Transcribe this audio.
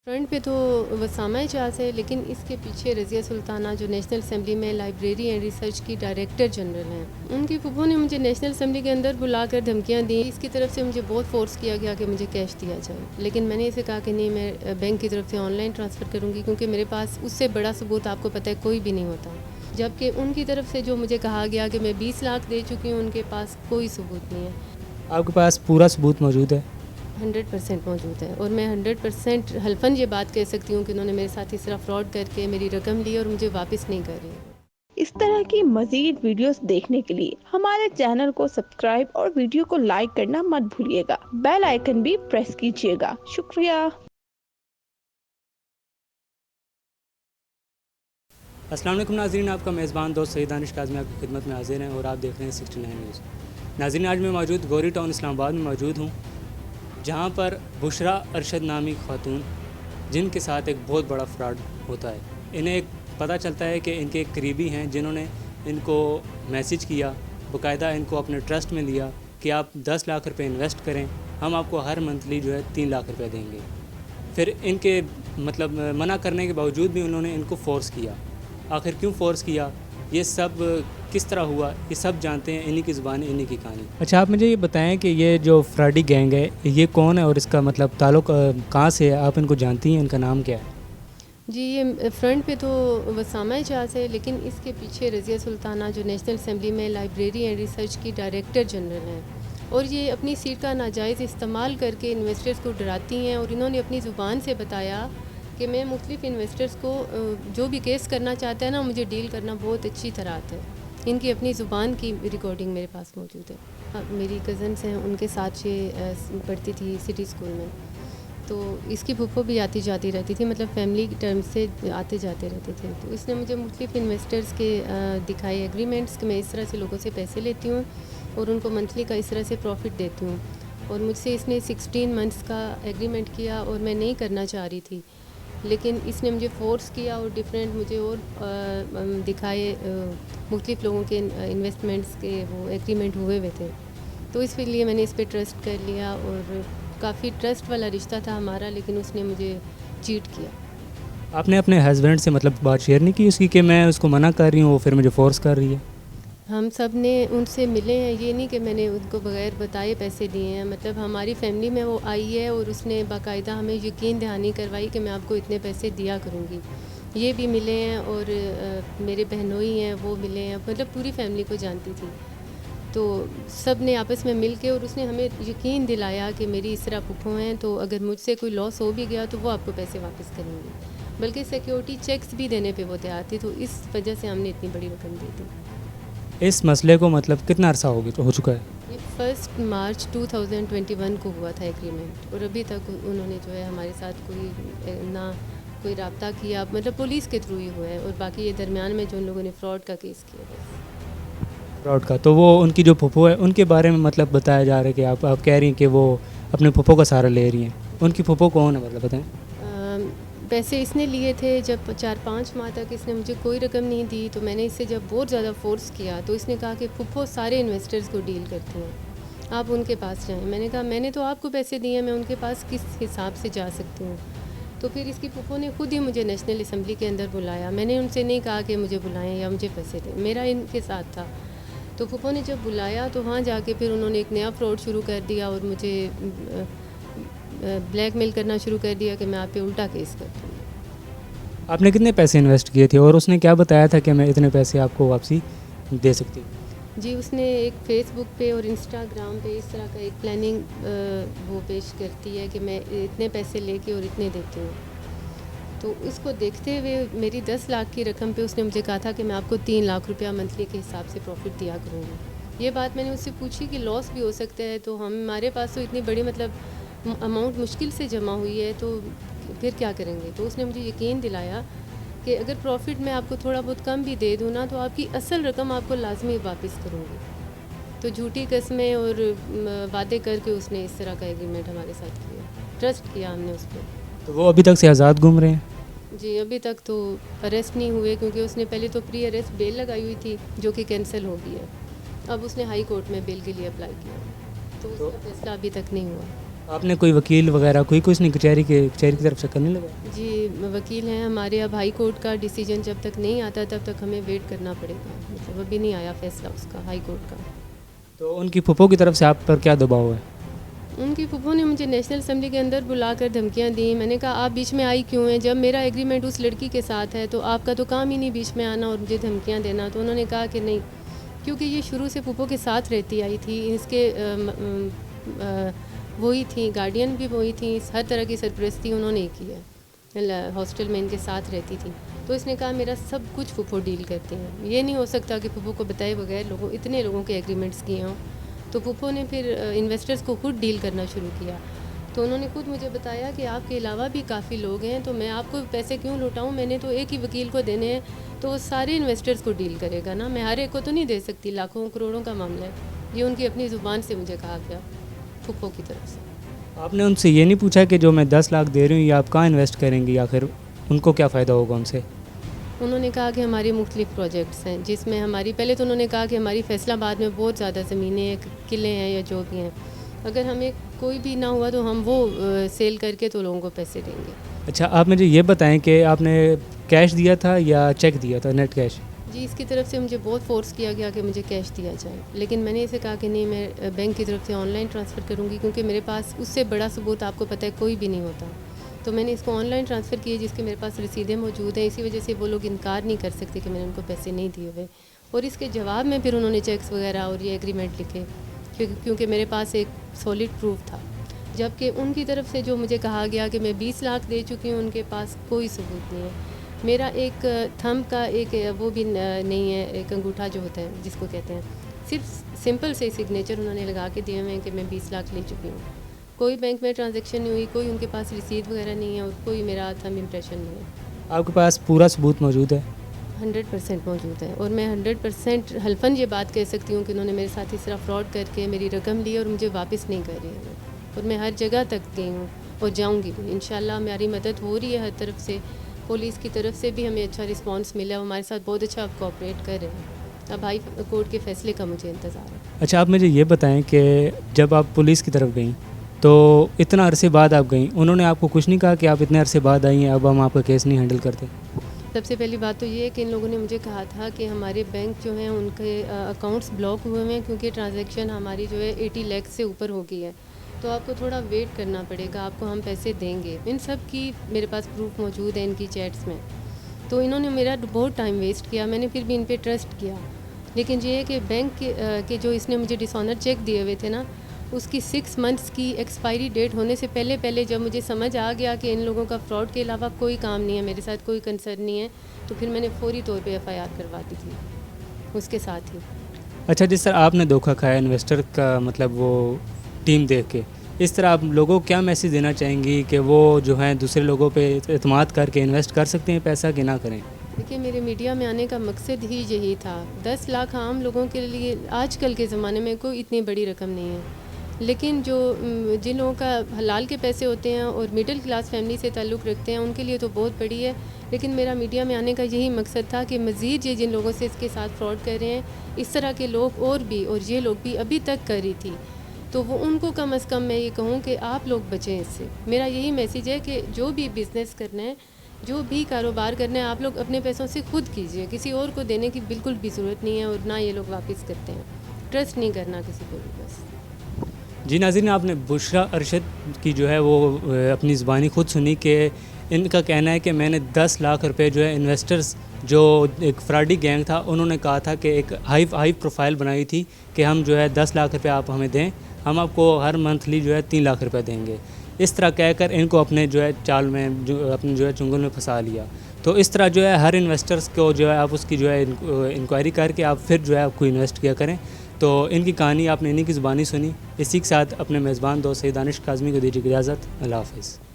Front पे तो वसामा एजाज है, लेकिन इसके पीछे रज़िया सुल्ताना जो नेशनल असम्बली में लाइब्रेरी एंड रिसर्च की डायरेक्टर जनरल हैं, उनकी फूफो ने मुझे नेशनल असम्बली के अंदर बुलाकर धमकियां दी। इसकी तरफ से मुझे बहुत फोर्स किया गया कि मुझे कैश दिया जाए, लेकिन मैंने इसे कहा कि नहीं, मैं बैंक की तरफ से ऑनलाइन ट्रांसफ़र करूँगी, क्योंकि मेरे पास उससे बड़ा सबूत आपको पता है कोई भी नहीं होता। जबकि उनकी तरफ से जो मुझे कहा गया कि मैं 20 लाख दे चुकी हूँ, उनके पास कोई सबूत नहीं है। आपके पास पूरा सबूत मौजूद है? 100% मौजूद है, और मैं 100% हल्फन ये बात कह सकती हूँ कि उन्होंने मेरे साथ इस तरह फ्रॉड करके मेरी रकम ली और मुझे वापस नहीं कर रही। इस तरह की मजीद वीडियोस देखने के लिए हमारे चैनल को सब्सक्राइब और वीडियो को लाइक करना मत भूलिएगा। बेल आइकन भी प्रेस कीजिएगा। शुक्रिया। अस्सलाम वालेकुम नाज़रीन, आपका मेज़बान दोस्त सईद दानिश काज़मी आपकी खिदमत में हाजिर हैं और आप देख रहे हैं 69 न्यूज़। नाज़रीन, आज मैं मौजूद गौरी टाउन इस्लामाबाद में मौजूद हूँ, जहाँ पर बुशरा अरशद नामी खातून, जिनके साथ एक बहुत बड़ा फ्रॉड होता है। इन्हें एक पता चलता है कि इनके एक करीबी हैं जिन्होंने इनको मैसेज किया, बाकायदा इनको अपने ट्रस्ट में लिया कि आप 10 लाख रुपए इन्वेस्ट करें, हम आपको हर मंथली जो है 3 लाख रुपए देंगे। फिर इनके मना करने के बावजूद भी उन्होंने इनको फ़ोर्स किया। आखिर क्यों फ़ोर्स किया, ये सब किस तरह हुआ, ये सब जानते हैं, इन्हीं की ज़ुबान, इन्हीं की कहानी। अच्छा, आप मुझे ये बताएं कि ये जो फ्रॉडी गैंग है, ये कौन है और इसका ताल्लुक़ कहाँ से है? आप इनको जानती हैं? इनका नाम क्या है? जी, ये फ्रंट पे तो वसामा एजाज है, लेकिन इसके पीछे रज़िया सुल्ताना जो नेशनल असम्बली में लाइब्रेरी एंड रिसर्च की डायरेक्टर जनरल हैं, और ये अपनी सीट का नाजायज़ इस्तेमाल करके इन्वेस्टर्स को डराती हैं। और इन्होंने अपनी ज़ुबान से बताया कि मैं मुख्तलिफ़ इन्वेस्टर्स को जो भी केस करना चाहता है ना, मुझे डील करना बहुत अच्छी तरह आता है। इनकी अपनी ज़ुबान की रिकॉर्डिंग मेरे पास मौजूद है। मेरी कज़न्स हैं, उनके साथ ये पढ़ती थी सिटी स्कूल में, तो इसकी फूफो भी आती जाती रहती थी, मतलब फैमिली टर्म से आते जाते रहते थे। तो इसने मुझे मुख्तलिफ़ इन्वेस्टर्स के दिखाए एग्रीमेंट्स कि मैं इस तरह से लोगों से पैसे लेती हूँ और उनको मंथली का इस तरह से प्रॉफिट देती हूँ। और मुझसे इसने 16 मंथ्स का एग्रीमेंट किया और मैं नहीं करना चाह रही थी, लेकिन इसने मुझे फ़ोर्स किया और डिफरेंट मुझे और दिखाए मुख्तलिफ़ लोगों के इन्वेस्टमेंट्स के वो एग्रीमेंट हुए हुए थे। तो इसलिए मैंने इस पर ट्रस्ट कर लिया और काफ़ी ट्रस्ट वाला रिश्ता था हमारा, लेकिन उसने मुझे चीट किया। आपने अपने हस्बैंड से बात शेयर नहीं की उसकी कि मैं उसको मना कर रही हूँ, वो फिर मुझे फ़ोर्स कर रही है? हम सब ने उनसे मिले हैं, ये नहीं कि मैंने उनको बग़ैर बताए पैसे दिए हैं। मतलब हमारी फ़ैमिली में वो आई है और उसने बाकायदा हमें यकीन दहानी करवाई कि मैं आपको इतने पैसे दिया करूँगी। ये भी मिले हैं और मेरे बहनोई हैं वो मिले हैं, मतलब पूरी फ़ैमिली को जानती थी। तो सब ने आपस में मिल के और उसने हमें यकीन दिलाया कि मेरी इस तरह फूफो हैं, तो अगर मुझसे कोई लॉस हो भी गया तो वो आपको पैसे वापस करेंगी। बल्कि सिक्योरिटी चेक्स भी देने पे वो तैयार थी, तो इस वजह से हमने इतनी बड़ी रकम दी थी। इस मसले को कितना अरसा हो चुका है? ये 1 मार्च 2021 को हुआ था एग्रीमेंट, और अभी तक उन्होंने जो है हमारे साथ कोई रब्ता किया, मतलब पुलिस के थ्रू ही हुआ है। और बाकी ये दरमियान में जो उन लोगों ने फ्रॉड का केस किया बस। फ्रॉड का तो वो उनकी जो फूफो है उनके बारे में बताया जा रहा है कि आप कह रही हैं कि वो अपने फूफो का सहारा ले रही हैं। उनकी फूफो कौन है, बताएं? पैसे इसने लिए थे जब 4-5 माह तक इसने मुझे कोई रकम नहीं दी, तो मैंने इससे जब बहुत ज़्यादा फ़ोर्स किया तो इसने कहा कि फूफो सारे इन्वेस्टर्स को डील करती हैं, आप उनके पास जाएं। मैंने कहा मैंने तो आपको पैसे दिए हैं, मैं उनके पास किस हिसाब से जा सकती हूँ। तो फिर इसकी फूफो ने खुद ही मुझे नेशनल असम्बली के अंदर बुलाया। मैंने उनसे नहीं कहा कि मुझे बुलाएं या मुझे पैसे दें, मेरा इनके साथ था। तो फूफो ने जब बुलाया तो वहाँ जाके फिर उन्होंने एक नया फ्रॉड शुरू कर दिया और मुझे ब्लैकमेल करना शुरू कर दिया कि मैं आप पे उल्टा केस कर दूँगी। आपने कितने पैसे इन्वेस्ट किए थे और उसने क्या बताया था कि मैं इतने पैसे आपको वापसी दे सकती हूँ? जी, उसने एक फ़ेसबुक पे और इंस्टाग्राम पे इस तरह का एक प्लानिंग वो पेश करती है कि मैं इतने पैसे लेके और इतने देती हूँ। तो उसको देखते हुए मेरी 10 लाख की रकम पे उसने मुझे कहा था कि मैं आपको 3 लाख रुपया मंथली के हिसाब से प्रॉफिट दिया करूँगी। ये बात मैंने उससे पूछी कि लॉस भी हो सकता है, तो हमारे पास तो इतनी बड़ी अमाउंट मुश्किल से जमा हुई है, तो फिर क्या करेंगे। तो उसने मुझे यकीन दिलाया कि अगर प्रॉफिट मैं आपको थोड़ा बहुत कम भी दे दूँ ना, तो आपकी असल रकम आपको लाजमी वापस करूँगी। तो झूठी कस्में और वादे करके उसने इस तरह का एग्रीमेंट हमारे साथ किया, ट्रस्ट किया हमने उस पर। तो वो अभी तक से आज़ाद घूम रहे हैं? जी, अभी तक तो अरेस्ट नहीं हुए, क्योंकि उसने पहले तो प्री अरेस्ट बेल लगाई हुई थी जो कि कैंसिल हो गई है। अब उसने हाई कोर्ट में बेल के लिए अप्लाई किया, तो उसका फैसला अभी तक नहीं हुआ। आपने कोई वकील वगैरह कोई कुछ नहीं, कचहरी की तरफ से करने लगा? जी वकील हैं हमारे, अब हाई कोर्ट का डिसीजन जब तक नहीं आता तब तक हमें वेट करना पड़ेगा, मतलब अभी नहीं आया फैसला उसका हाई कोर्ट का। तो उनकी फूफो की तरफ से आप पर क्या दबाव है? उनकी फूफो ने मुझे नेशनल असेंबली के अंदर बुलाकर धमकियां दी। मैंने कहा आप बीच में आई क्यों हैं, जब मेरा एग्रीमेंट उस लड़की के साथ है तो आपका तो काम ही नहीं बीच में आना और मुझे धमकियां देना। तो उन्होंने कहा कि नहीं, क्योंकि ये शुरू से फूफो के साथ रहती आई थी, इसके वही थी, गार्डियन भी वही थी, हर तरह की सरपरस्ती उन्होंने की है, हॉस्टल में इनके साथ रहती थी। तो इसने कहा मेरा सब कुछ फूफो डील करते हैं, ये नहीं हो सकता कि फूफो को बताए बगैर इतने लोगों के एग्रीमेंट्स किए हों। तो फूफो ने फिर इन्वेस्टर्स को खुद डील करना शुरू किया। तो उन्होंने खुद मुझे बताया कि आपके अलावा भी काफ़ी लोग हैं, तो मैं आपको पैसे क्यों लुटाऊं, मैंने तो एक ही वकील को देने हैं, तो वो सारे इन्वेस्टर्स को डील करेगा ना, मैं हर एक को तो नहीं दे सकती, लाखों करोड़ों का मामला है। ये उनकी अपनी ज़ुबान से मुझे कहा गया फूफो की तरफ से। आपने उनसे ये नहीं पूछा कि जो मैं 10 लाख दे रही हूँ ये आप कहाँ इन्वेस्ट करेंगी, या फिर उनको क्या फ़ायदा होगा उनसे? उन्होंने कहा कि हमारे मुख्तलिफ प्रोजेक्ट्स हैं, जिसमें हमारी, पहले तो उन्होंने कहा कि हमारी फैसलाबाद में बहुत ज़्यादा ज़मीनें हैं, किले हैं या जो भी हैं, अगर हमें कोई भी ना हुआ तो हम वो सेल करके तो लोगों को पैसे देंगे। अच्छा, आप मुझे ये बताएं कि आपने कैश दिया था या चेक दिया था, नेट कैश? जी, इसकी तरफ से मुझे बहुत फोर्स किया गया कि मुझे कैश दिया जाए, लेकिन मैंने इसे कहा कि नहीं, मैं बैंक की तरफ से ऑनलाइन ट्रांसफ़र करूँगी, क्योंकि मेरे पास उससे बड़ा सबूत आपको पता है कोई भी नहीं होता। तो मैंने इसको ऑनलाइन ट्रांसफ़र किए, जिसके मेरे पास रसीदें मौजूद हैं, इसी वजह से वो लोग इनकार नहीं कर सकते कि मैंने उनको पैसे नहीं दिए हुए। और इसके जवाब में फिर उन्होंने चेक्स वगैरह और ये एग्रीमेंट लिखे, क्योंकि मेरे पास एक सॉलिड प्रूफ था, जबकि उनकी तरफ से जो मुझे कहा गया कि मैं 20 लाख दे चुकी हूँ, उनके पास कोई सबूत नहीं है। मेरा एक थंब का एक वो भी नहीं है, एक अंगूठा जो होता है जिसको कहते हैं, सिर्फ सिंपल से सिग्नेचर उन्होंने लगा के दिए हुए हैं कि मैं 20 लाख ले चुकी हूँ। कोई बैंक में ट्रांजैक्शन नहीं हुई, कोई उनके पास रसीद वगैरह नहीं है और कोई मेरा थंब इम्प्रेशन नहीं है। आपके पास पूरा सबूत मौजूद है? 100% मौजूद है, और मैं 100% हल्फन ये बात कह सकती हूँ कि उन्होंने मेरे साथ इस तरह फ्रॉड करके मेरी रकम ली और मुझे वापस नहीं कर रही है। और मैं हर जगह तक गई हूँ और जाऊँगी भी, इंशाल्लाह मेरी मदद हो रही है हर तरफ से। पुलिस की तरफ से भी हमें अच्छा रिस्पांस मिला, वो हमारे साथ बहुत अच्छा कोऑपरेट कर रहे हैं। अब हाई कोर्ट के फैसले का मुझे इंतज़ार है। अच्छा, आप मुझे ये बताएं कि जब आप पुलिस की तरफ गई तो इतना अरसे बाद आप गई, उन्होंने आपको कुछ नहीं कहा कि आप इतने अरसे बाद आई हैं, अब हम आपका केस नहीं हैंडल करते? सबसे पहली बात तो ये है कि इन लोगों ने मुझे कहा था कि हमारे बैंक जो हैं उनके अकाउंट्स ब्लॉक हुए हैं, क्योंकि ट्रांजैक्शन हमारी जो है 80 लाख से ऊपर हो गई है, तो आपको थोड़ा वेट करना पड़ेगा, आपको हम पैसे देंगे। इन सब की मेरे पास प्रूफ मौजूद है इनकी चैट्स में। तो इन्होंने मेरा बहुत टाइम वेस्ट किया, मैंने फिर भी इन पे ट्रस्ट किया, लेकिन ये है कि बैंक के जो इसने मुझे डिसऑनर चेक दिए हुए थे ना, उसकी 6 मंथ्स की एक्सपायरी डेट होने से पहले जब मुझे समझ आ गया कि इन लोगों का फ्रॉड के अलावा कोई काम नहीं है, मेरे साथ कोई कंसर्न नहीं है, तो फिर मैंने फौरी तौर पे FIR करवा दी थी उसके साथ ही। अच्छा, जिस तरह आपने धोखा खाया इन्वेस्टर का, मतलब वो टीम देख के, इस तरह आप लोगों को क्या मैसेज देना चाहेंगी कि वो जो है दूसरे लोगों पे एतमाद करके इन्वेस्ट कर सकते हैं पैसा कि ना करें? देखिए, मेरे मीडिया में आने का मकसद ही यही था। 10 लाख आम लोगों के लिए आजकल के ज़माने में कोई इतनी बड़ी रकम नहीं है, लेकिन जिन लोगों का हलाल के पैसे होते हैं और मिडिल क्लास फैमिली से ताल्लुक़ रखते हैं, उनके लिए तो बहुत बड़ी है। लेकिन मेरा मीडिया में आने का यही मकसद था कि मज़ीद ये जिन लोगों से इसके साथ फ्रॉड कर रहे हैं, इस तरह के लोग और ये लोग भी अभी तक कर रही थी, तो वो उनको कम अज़ कम मैं ये कहूँ कि आप लोग बचें इससे। मेरा यही मैसेज है कि जो भी बिज़नेस करना है, जो भी कारोबार करना है, आप लोग अपने पैसों से खुद कीजिए, किसी और को देने की बिल्कुल भी ज़रूरत नहीं है, और ना ये लोग वापस करते हैं। ट्रस्ट नहीं करना किसी को भी बस। जी नाज़रीन, आपने बुशरा अरशद की जो है वो अपनी ज़ुबानी खुद सुनी कि इनका कहना है कि मैंने 10 लाख रुपए जो है इन्वेस्टर्स, जो एक फ्रॉडी गैंग था, उन्होंने कहा था कि एक हाई प्रोफाइल बनाई थी कि हम जो है 10 लाख रुपए आप हमें दें, हम आपको हर मंथली जो है 3 लाख रुपए देंगे। इस तरह कहकर इनको अपने जो है चाल में अपने जो है चुंगल में फंसा लिया। तो इस तरह जो है हर इन्वेस्टर्स को जो है आप उसकी जो है इंक्वायरी करके आप फिर जो है आपको इन्वेस्ट किया करें। तो इनकी कहानी आपने इन्हीं की ज़ुबानी सुनी। इसी के साथ अपने मेज़बान दोस्त सईद दानिश काज़मी को दीजिए इजाज़त। अल्लाह हाफ़िज़।